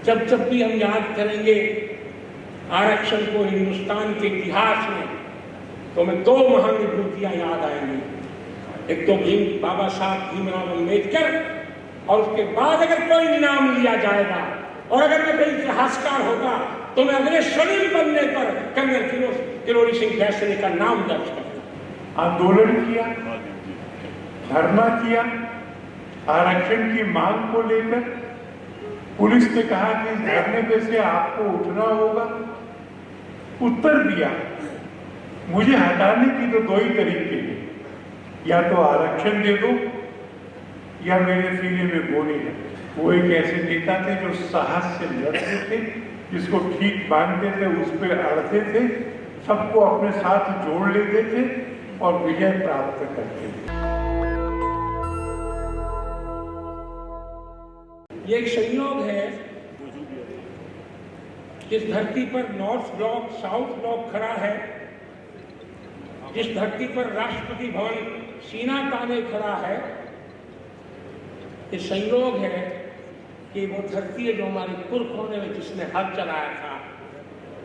जब जब भी हम याद करेंगे आरक्षण को हिंदुस्तान के इतिहास में, तो हमें दो महान विभूतियां याद आएंगी। एक तो बाबा साहब भीमराव अम्बेडकर, और उसके बाद अगर कोई नाम लिया जाएगा और अगर मैं कोई इतिहासकार होगा तो मैं अगले स्वर्णिम बनने पर कर्नल किरोड़ी सिंह बैसले का नाम दर्ज करता। आंदोलन किया, धरना किया, आरक्षण की मांग को लेकर पुलिस ने कहा कि इस धरने पे से आपको उठना होगा। उत्तर दिया, मुझे हटाने की तो दो ही तरीके हैं, या तो आरक्षण दे दो या मेरे सीने में गोली है। वो एक ऐसे नेता थे जो साहस से लड़ते थे, जिसको ठीक मानते थे उस पर अड़ते थे, सबको अपने साथ जोड़ लेते थे और विजय प्राप्त करते थे। ये एक संयोग है, जिस धरती पर नॉर्थ ब्लॉक साउथ ब्लॉक खड़ा है, जिस धरती पर राष्ट्रपति भवन सीना ताने खड़ा है, ये संयोग है कि वो धरती है जो हमारे पुरखों ने जिसने हल चलाया था,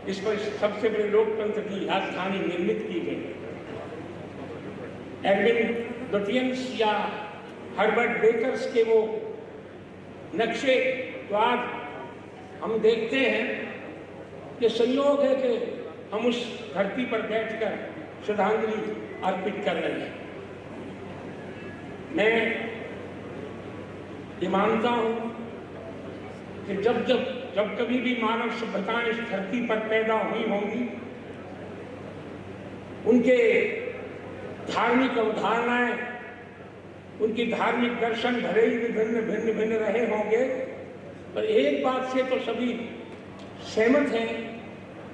इस पर सबसे बड़े लोकतंत्र की राजधानी निर्मित की गई। एडविन लुटियंस या हर्बर्ट बेकर्स के वो नक्शे तो आज हम देखते हैं, ये संयोग है कि हम उस धरती पर बैठकर श्रद्धांजलि अर्पित कर रहे हैं। मैं ये मानता हूं कि जब कभी भी मानव सभ्यताएं इस धरती पर पैदा हुई होंगी, उनके धार्मिक अवधारणाएं, उनकी धार्मिक दर्शन भले ही भिन्न भिन्न रहे होंगे, पर एक बात से तो सभी सहमत हैं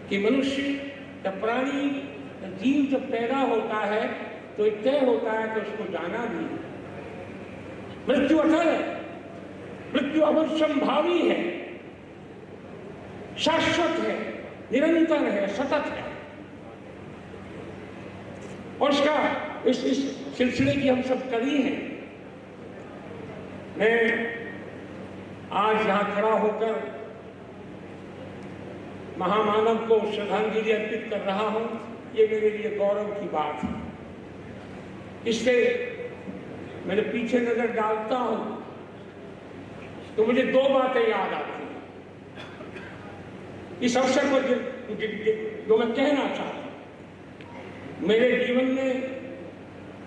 कि मनुष्य या प्राणी या जीव जब पैदा होता है तो तय होता है कि उसको जाना भी। मृत्यु अटल है, मृत्यु अवश्यंभावी है, शाश्वत है, निरंतर है, सतत है। और इसका इस सिलसिले की हम सब कड़ी हैं। मैं आज यहां खड़ा होकर महामानव को श्रद्धांजलि अर्पित कर रहा हूं, ये मेरे लिए गौरव की बात है। इससे मेरे पीछे नजर डालता हूं तो मुझे दो बातें याद आती हैं इस अवसर पर जो मैं कहना चाहता हूं। मेरे जीवन में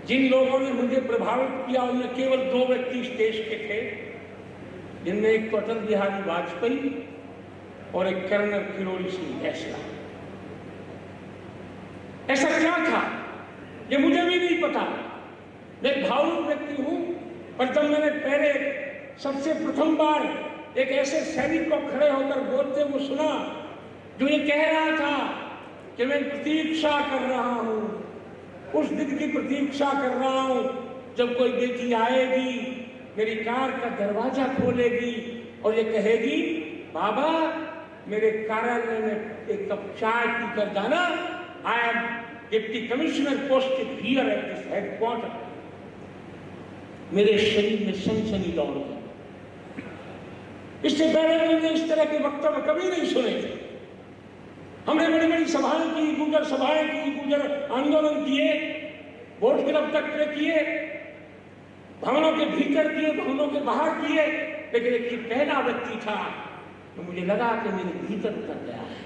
जिन लोगों ने मुझे प्रभावित किया उनमें केवल दो व्यक्ति इस देश के थे, जिनमें एक तो अटल बिहारी वाजपेयी और एक कर्नल किरोड़ी सिंह बैसला। ऐसा क्या था ये मुझे भी नहीं पता। मैं भावुक व्यक्ति हूं, पर जब मैंने पहले सबसे प्रथम बार एक ऐसे सैनिक को खड़े होकर बोलते हुए सुना जो ये कह रहा था कि मैं प्रतीक्षा कर रहा हूं, उस दिन की प्रतीक्षा कर रहा हूं जब कोई बेटी आएगी, मेरी कार का दरवाजा खोलेगी और ये कहेगी, बाबा मेरे कार्यालय में एक कप चाय पीकर जाना, I am deputy commissioner posted here at this headquarter. मेरे शरीर में सनसनी दौड़ गई। इससे पहले मैंने इस तरह के वक्तव्य कभी नहीं सुने थे। हमने बड़ी बड़ी सभाएं की, गुजर सभाएं की, गुजर आंदोलन किए, वोट क्लब तक किए, भवनों के भीतर किए, भवनों के बाहर किए, लेकिन एक ही पहला व्यक्ति था तो मुझे लगा कि मेरे भीतर उतर गया है।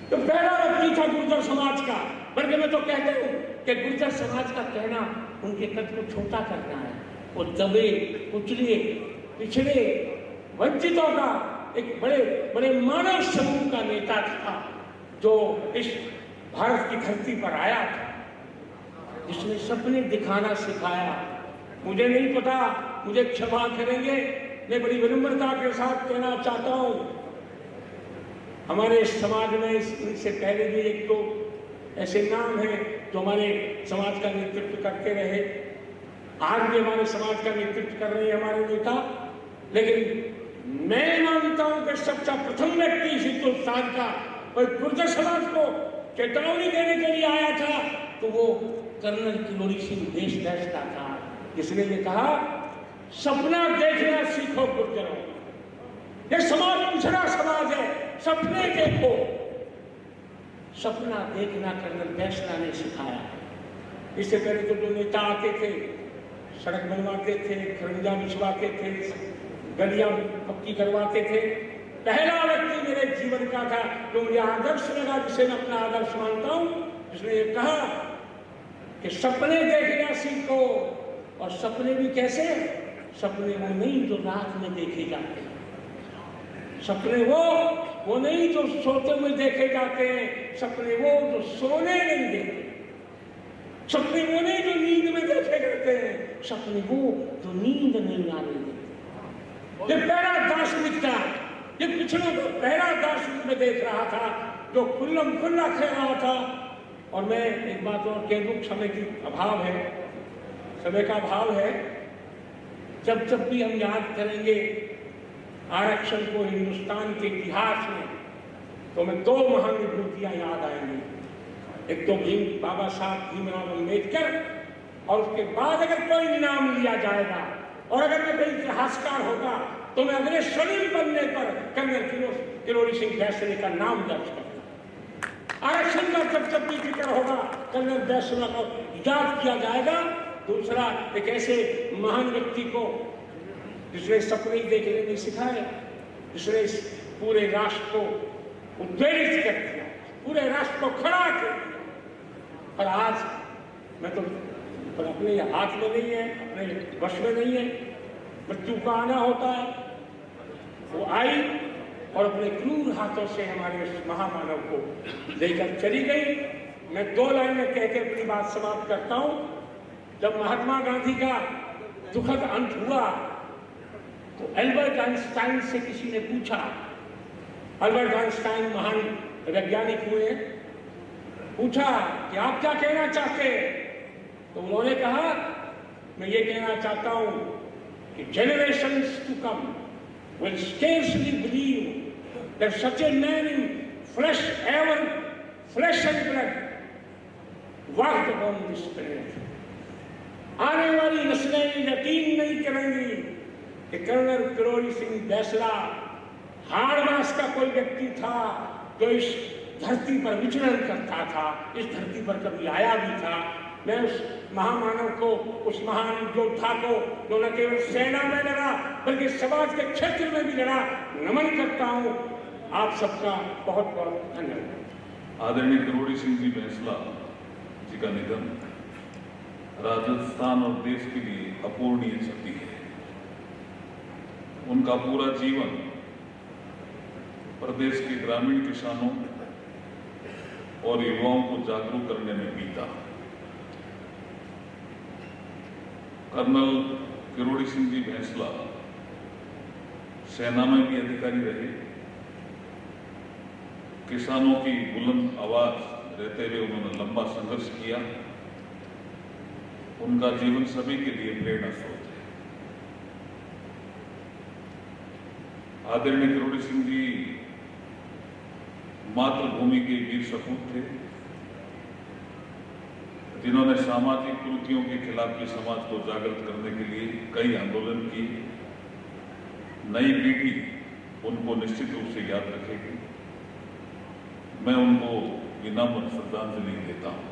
तो पहला व्यक्ति था गुर्जर समाज का, बल्कि मैं तो कहता हूं कि गुर्जर समाज का कहना उनके कद को छोटा करना है। वो दबे, कुचले, पिछड़े, वंचितों का एक बड़े बड़े मानव समूह का नेता था जो इस भारत की धरती पर आया था, जिसने सपने दिखाना सिखाया। मुझे नहीं पता, मुझे क्षमा करेंगे, मैं बड़ी विनम्रता के साथ कहना चाहता हूं, हमारे समाज में इनसे पहले भी एक तो ऐसे नाम है जो हमारे समाज का नेतृत्व करते रहे, आज भी हमारे समाज का नेतृत्व कर रहे हैं हमारे नेता, लेकिन मैं मानता हूं कि सच्चा प्रथम व्यक्ति इस हिंदुस्तान का और गुर्जर समाज को चेतावनी देने के लिए आया था तो वो कर्नल किरोड़ी सिंह बैसला था, जिसने ये कहा, सपना देखना सीखो गुर्जरों, ये समाज पिछड़ा समाज है। सपने देखो, सपना देखना कर्नल बैसला ने सिखाया। इससे पहले तो जो नेता आते थे, सड़क बनवाते थे, खरंजा बिछवाते थे, गलियां पक्की करवाते थे, पहला व्यक्ति मेरे जीवन का था जो मुझे आदर्श लगा, जिसे मैं अपना आदर्श मानता हूं, जिसने ये कहा कि सपने देखना सीखो। और सपने भी कैसे? सपने वो नहीं जो रात में देखे जाते हैं, सपने वो नहीं जो सोते हुए देखे जाते हैं, सपने वो जो सोने नहीं देते, सपने वो नहीं जो नींद में देखे जाते हैं, सपने वो जो नींद नहीं आने देते। ये पहला दार्शनिक था, ये पिछड़ों को पहला दार्शनिक में देख रहा था, जो खुल्लम खुल्ला खेल रहा था। और मैं एक बात और कह दूं, समय की अभाव है, समय का अभाव है। जब जब भी हम याद करेंगे आरक्षण को हिंदुस्तान के इतिहास में, तो हमें दो महान विभूतियां याद आएंगी। एक तो बाबा साहब भीमराव अम्बेडकर, और उसके बाद अगर कोई नाम लिया जाएगा और अगर मैं कोई इतिहासकार होगा तो मैं अगले शरीर बनने पर कर्नल किरोड़ी सिंह बैसले का नाम दर्ज करूंगा। आरक्षण का जब जब भी जिक्र होगा कर्नल बैसला को याद किया जाएगा। दूसरा, एक ऐसे महान व्यक्ति को जिसने सपने देखने नहीं सिखाए, जिसने इस पूरे राष्ट्र को उद्वेलित कर दिया, पूरे राष्ट्र को खड़ा कर दिया। और आज मैं तो पर अपने हाथ में नहीं है, अपने वश में नहीं है, मृत्यु का आना होता है। वो आई और अपने क्रूर हाथों से हमारे इस महामानव को लेकर चली गई। मैं दो लाइनें कह के अपनी बात समाप्त करता हूं। जब महात्मा गांधी का दुखद अंत हुआ तो एल्बर्ट आइंस्टाइन से किसी ने पूछा, एल्बर्ट आइंस्टाइन महान वैज्ञानिक हुए, पूछा कि आप क्या कहना चाहते हैं? तो उन्होंने कहा, मैं ये कहना चाहता हूं कि generations to come will scarcely believe that such a man in flesh and blood walked upon this planet. आने वाली नस्लें यकीन नहीं करेंगी कि कर्नल किरोड़ी सिंह बैसला हाड़ मास का कोई व्यक्ति था जो इस धरती पर विचरण करता था, इस धरती पर कभी आया भी था। मैं उस महामानव को, उस महान योद्धा को, जो न केवल सेना में लड़ा बल्कि समाज के क्षेत्र में भी लड़ा, नमन करता हूं। आप सबका बहुत बहुत धन्यवाद। आदरणीय किरोड़ी सिंह जी बैसला जी का निधन राजस्थान और देश के लिए अपूरणीय क्षति है। उनका पूरा जीवन प्रदेश के ग्रामीण किसानों और युवाओं को जागरूक करने में बीता। कर्नल किरोड़ी सिंह जी बैसला सेना में भी अधिकारी रहे, किसानों की बुलंद आवाज रहते हुए उन्होंने लंबा संघर्ष किया। उनका जीवन सभी के लिए प्रेरणा स्रोत है। आदरणीय किरोड़ी सिंह जी मातृभूमि के वीर सपूत थे, जिन्होंने सामाजिक कुरीतियों के खिलाफ भी समाज को जागृत करने के लिए कई आंदोलन किए। नई पीढ़ी उनको निश्चित रूप से याद रखेगी। मैं उनको विनम्र श्रद्धांजलि देता हूं।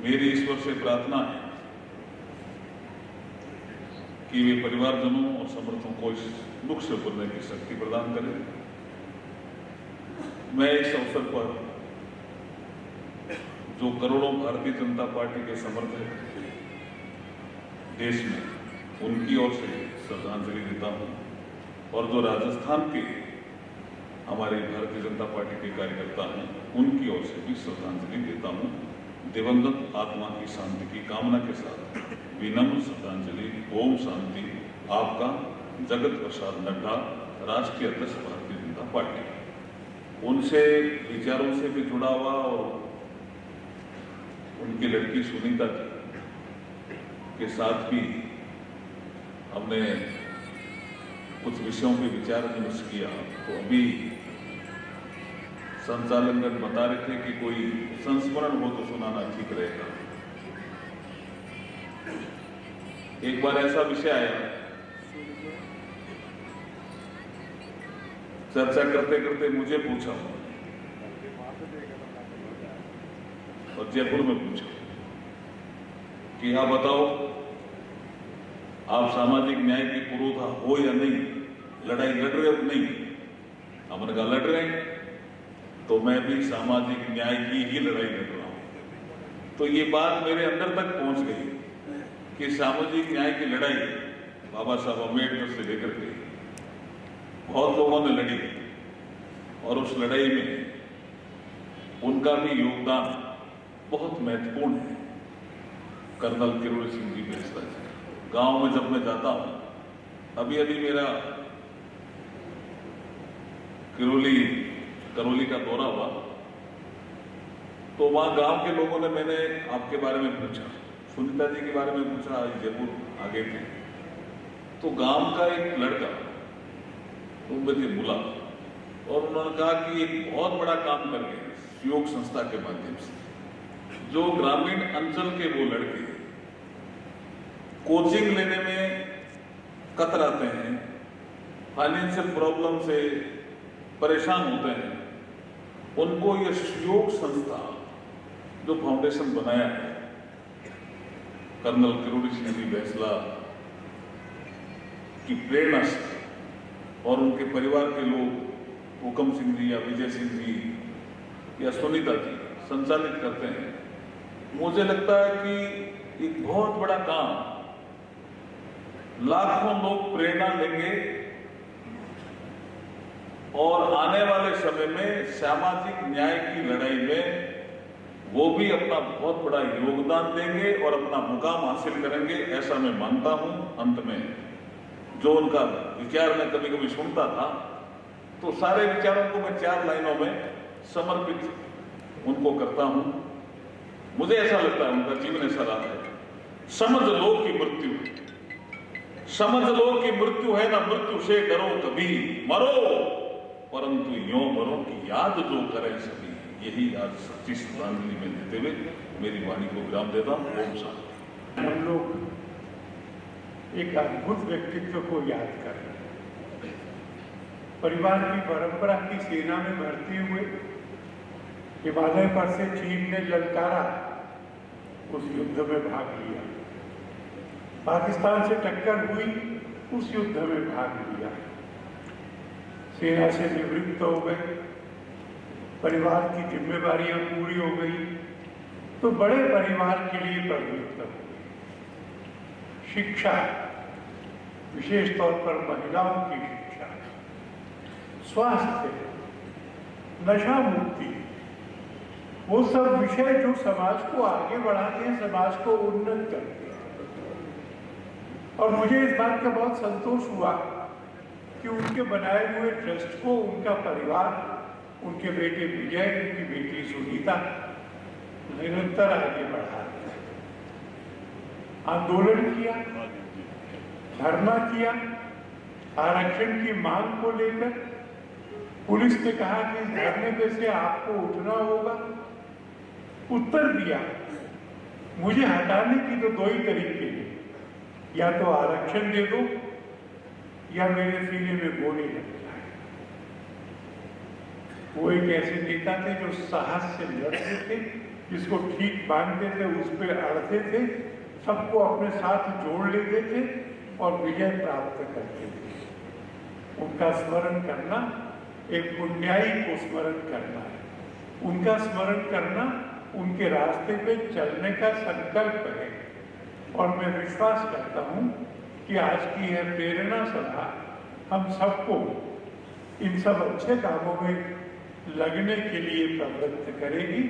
मेरी ईश्वर से प्रार्थना है कि वे परिवारजनों और समर्थकों को इस दुख से उबरने की शक्ति प्रदान करें। मैं इस अवसर पर जो करोड़ों भारतीय जनता पार्टी के समर्थक देश में, उनकी ओर से श्रद्धांजलि देता हूं। और जो राजस्थान के हमारे भारतीय जनता पार्टी के कार्यकर्ता हैं, उनकी ओर से भी श्रद्धांजलि देता हूं। दिवंगत आत्मा की शांति की कामना के साथ विनम्र श्रद्धांजलि। ओम शांति। आपका जगत प्रसाद नड्डा, राष्ट्रीय अध्यक्ष भारतीय जनता पार्टी। उनसे विचारों से भी जुड़ा हुआ और उनकी लड़की सुनीता जी के साथ भी हमने कुछ विषयों पे विचार विमर्श किया। तो अभी संचालकगण बता रहे थे कि कोई संस्मरण हो तो सुनाना ठीक रहेगा। एक बार ऐसा विषय आया चर्चा करते करते मुझे पूछा और जयपुर में पूछा कि आप बताओ, आप सामाजिक न्याय की पुरोधा हो या नहीं, लड़ाई लड़ रहे हो नहीं? हमने कहा लड़ रहे हैं, तो मैं भी सामाजिक न्याय की ही लड़ाई लड़ रहा हूं। तो ये बात मेरे अंदर तक पहुंच गई कि सामाजिक न्याय की लड़ाई बाबा साहब अम्बेडकर से लेकर के बहुत लोगों ने लड़ी और उस लड़ाई में उनका भी योगदान बहुत महत्वपूर्ण है। कर्नल किरोड़ी सिंह जी बेसला जी, गांव में जब मैं जाता हूं, अभी मेरा करौली का दौरा हुआ, तो वहां गांव के लोगों ने मैंने आपके बारे में पूछा, सुनीता जी के बारे में पूछा, आज जयपुर आ गए थे, तो गांव का एक लड़का मुझे बुला और उन्होंने कहा कि एक बहुत बड़ा काम कर गए योग संस्था के माध्यम से, जो ग्रामीण अंचल के वो लड़के कोचिंग लेने में कतराते हैं, फाइनेंशियल प्रॉब्लम से परेशान होते हैं, उनको ये योग संस्था जो फाउंडेशन बनाया है कर्नल किरोड़ी सिंह जी बेसला की प्रेरणा से, और उनके परिवार के लोग हुकम सिंह जी या विजय सिंह जी या सुनीता जी संचालित करते हैं। मुझे लगता है कि एक बहुत बड़ा काम, लाखों लोग प्रेरणा लेंगे और आने वाले समय में सामाजिक न्याय की लड़ाई में वो भी अपना बहुत बड़ा योगदान देंगे और अपना मुकाम हासिल करेंगे, ऐसा मैं मानता हूं। अंत में जो उनका विचार मैं कभी कभी सुनता था, तो सारे विचारों को मैं 4 लाइनों में समर्पित उनको करता हूं। मुझे ऐसा लगता है उनका जीवन ऐसा रहा है, समझ लो कि मृत्यु है, समझ लो कि मृत्यु है, ना मृत्यु से डरो कभी, मरो परंतु यों मरो कि याद जो करें सभी। यही आज सच्ची श्रद्धांजलि में देते हुए मेरी वाणी को विराम देता हूं। ओम शांति। हम लोग एक अद्भुत व्यक्तित्व को याद कर रहे हैं। परिवार की परंपरा की सेना में भर्ती हुए, हिमालय पर से चीन ने ललकारा, उस युद्ध में भाग लिया। पाकिस्तान से टक्कर हुई, उस युद्ध में भाग लिया। सेना से निवृत्त हो गए, परिवार की जिम्मेदारियां पूरी हो गई, तो बड़े परिवार के लिए प्रवृत्त हो गए। शिक्षा, विशेष तौर पर महिलाओं की शिक्षा, स्वास्थ्य, नशा मुक्ति, वो सब विषय जो समाज को आगे बढ़ाते हैं, समाज को उन्नत करते हैं। और मुझे इस बात का बहुत संतोष हुआ कि उनके बनाए हुए ट्रस्ट को उनका परिवार, उनके बेटे विजय, उनकी बेटी सुनीता निरंतर आगे बढ़ा रहे हैं। आंदोलन किया, धरना किया, आरक्षण की मांग को लेकर पुलिस ने कहा कि इस धरने पे से आपको उठना होगा। उत्तर दिया, मुझे हटाने की तो 2 ही तरीके हैं, या तो आरक्षण दे दो या मेरे सीने में गोली लग जाए। वो एक ऐसे नेता थे जो साहस से लड़ते थे, जिसको ठीक मानते थे उस पर अड़ते थे, सबको अपने साथ जोड़ लेते थे और विजय प्राप्त करते थे। उनका स्मरण करना एक पुण्याई को स्मरण करना है। उनका स्मरण करना उनके रास्ते पे चलने का संकल्प है। और मैं विश्वास करता हूँ कि आज की यह प्रेरणा सभा हम सबको इन सब अच्छे कामों में लगने के लिए प्रवृत्त करेगी।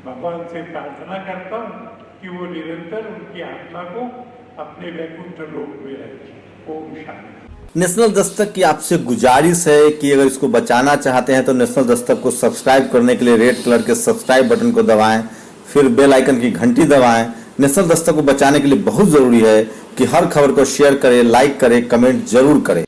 भगवान से प्रार्थना करता हूँ कि वो निरंतर उनकी आत्मा को अपने वैकुंठ लोक में रखे। ओम शांति। नेशनल दस्तक की आपसे गुजारिश है कि अगर इसको बचाना चाहते हैं तो नेशनल दस्तक को सब्सक्राइब करने के लिए रेड कलर के सब्सक्राइब बटन को दबाएं, फिर बेल आइकन की घंटी दबाएं। नेशनल दस्तक को बचाने के लिए बहुत जरूरी है कि हर खबर को शेयर करें, लाइक करें, कमेंट जरूर करें।